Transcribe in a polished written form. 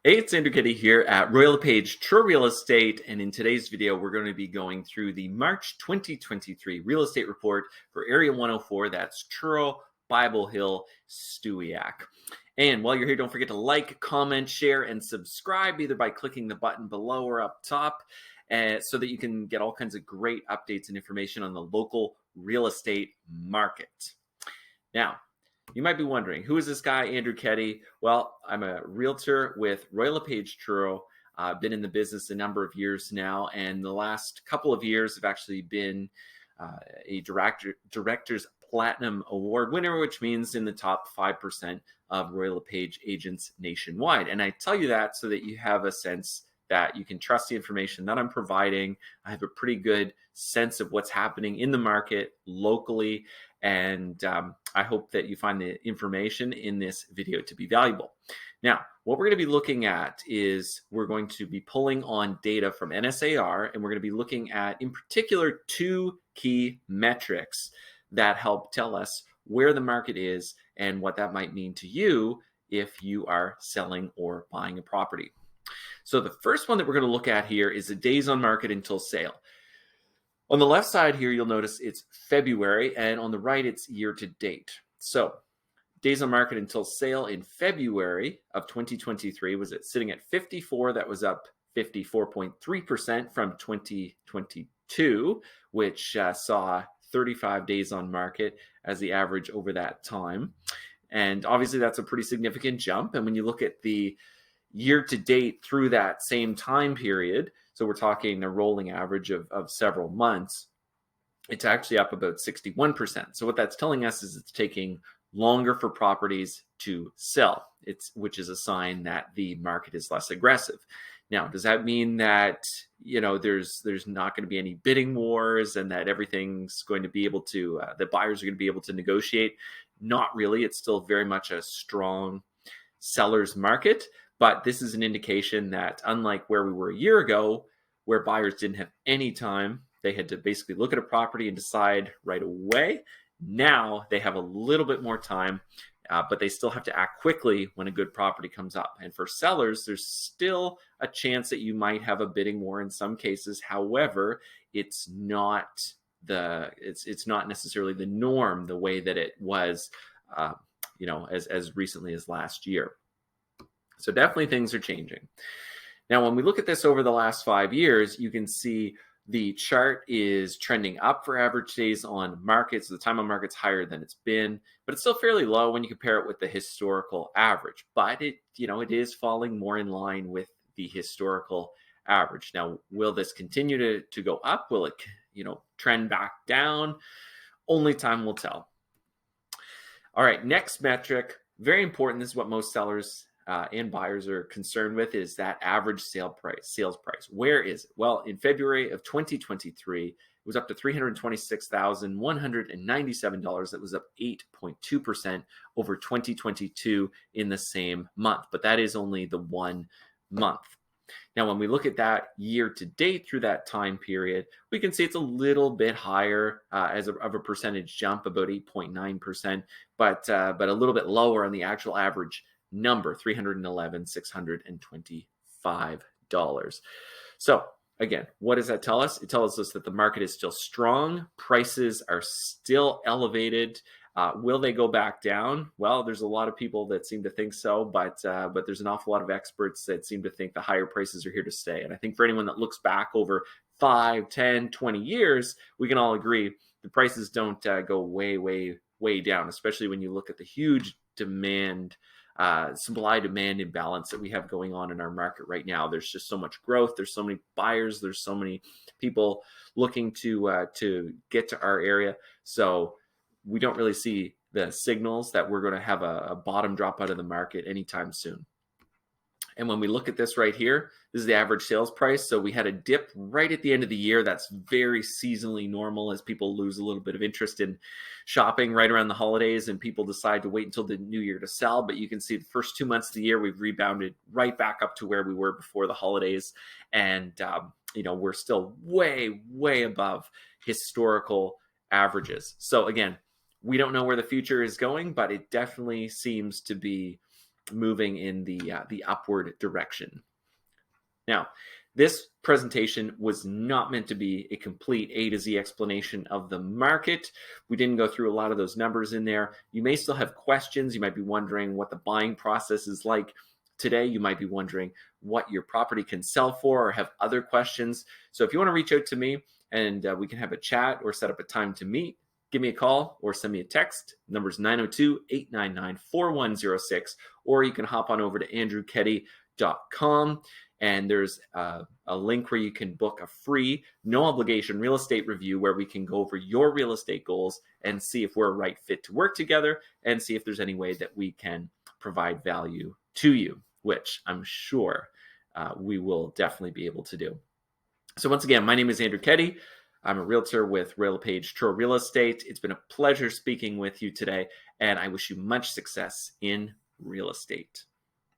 Hey, it's Keddy here at Royal LePage Truro Real Estate, and in today's video we're going to be going through the March 2023 real estate report for Area 104, that's Truro, Bible Hill, Stewiacke. And while you're here, don't forget to like, comment, share, and subscribe either by clicking the button below or up top, so that you can get all kinds of great updates and information on the local real estate market. Now, you might be wondering, who is this guy, Andrew Keddy? Well, I'm a realtor with Royal LePage Truro. I've been in the business a number of years now, and the last couple of years have actually been a Director's Platinum Award winner, which means in the top 5% of Royal LePage agents nationwide. And I tell you that so that you have a sense that you can trust the information that I'm providing. I have a pretty good sense of what's happening in the market locally, and I hope that you find the information in this video to be valuable. Now, what we're going to be looking at is we're going to be pulling on data from NSAR, and we're going to be looking at, in particular, two key metrics that help tell us where the market is and what that might mean to you if you are selling or buying a property. So the first one that we're going to look at here is the days on market until sale. On the left side here, you'll notice it's February, and on the right, it's year to date. So days on market until sale in February of 2023 was sitting at 54. That was up 54.3% from 2022, which saw 35 days on market as the average over that time. And obviously, that's a pretty significant jump. And when you look at the year to date through that same time period, so we're talking a rolling average of several months, it's actually up about 61%. So what that's telling us is it's taking longer for properties to sell, which is a sign that the market is less aggressive. Now, does that mean that there's not going to be any bidding wars and that everything's going to be able to, the buyers are going to be able to negotiate? Not really. It's still very much a strong seller's market. But this is an indication that, unlike where we were a year ago, where buyers didn't have any time, they had to basically look at a property and decide right away. Now they have a little bit more time, but they still have to act quickly when a good property comes up. And for sellers, there's still a chance that you might have a bidding war in some cases. However, it's not necessarily the norm the way that it was, as recently as last year. So definitely things are changing. Now, when we look at this over the last 5 years, you can see the chart is trending up for average days on market. So the time on market's higher than it's been, but it's still fairly low when you compare it with the historical average. But it is falling more in line with the historical average. Now, will this continue to go up? Will it, trend back down? Only time will tell. All right, next metric, very important. This is what most sellers and buyers are concerned with, is that average sales price. Where is it? Well, in February of 2023, it was up to $326,197. That was up 8.2% over 2022 in the same month. But that is only the 1 month. Now, when we look at that year to date through that time period, we can see it's a little bit higher of a percentage jump, about 8.9%, but a little bit lower on the actual average number, $311,625. So again, what does that tell us? It tells us that the market is still strong. Prices are still elevated. Will they go back down? Well, there's a lot of people that seem to think so, but there's an awful lot of experts that seem to think the higher prices are here to stay. And I think for anyone that looks back over 5, 10, 20 years, we can all agree the prices don't go way, way, way down, especially when you look at the huge supply-demand imbalance that we have going on in our market right now. There's just so much growth. There's so many buyers. There's so many people looking to get to our area. So we don't really see the signals that we're going to have a bottom drop out of the market anytime soon. And when we look at this right here, this is the average sales price. So we had a dip right at the end of the year. That's very seasonally normal as people lose a little bit of interest in shopping right around the holidays and people decide to wait until the new year to sell. But you can see the first 2 months of the year, we've rebounded right back up to where we were before the holidays. And, we're still way, way above historical averages. So again, we don't know where the future is going, but it definitely seems to be moving in the upward direction. Now, this presentation was not meant to be a complete A to Z explanation of the market. We didn't go through a lot of those numbers in there. You may still have questions. You might be wondering what the buying process is like today. You might be wondering what your property can sell for or have other questions. So if you want to reach out to me and we can have a chat or set up a time to meet, give me a call or send me a text. Number's 902-899-4106, or you can hop on over to andrewkeddy.com. And there's a link where you can book a free, no obligation real estate review where we can go over your real estate goals and see if we're a right fit to work together and see if there's any way that we can provide value to you, which I'm sure we will definitely be able to do. So once again, my name is Andrew Keddy. I'm a realtor with RealPage Truro Real Estate. It's been a pleasure speaking with you today, and I wish you much success in real estate.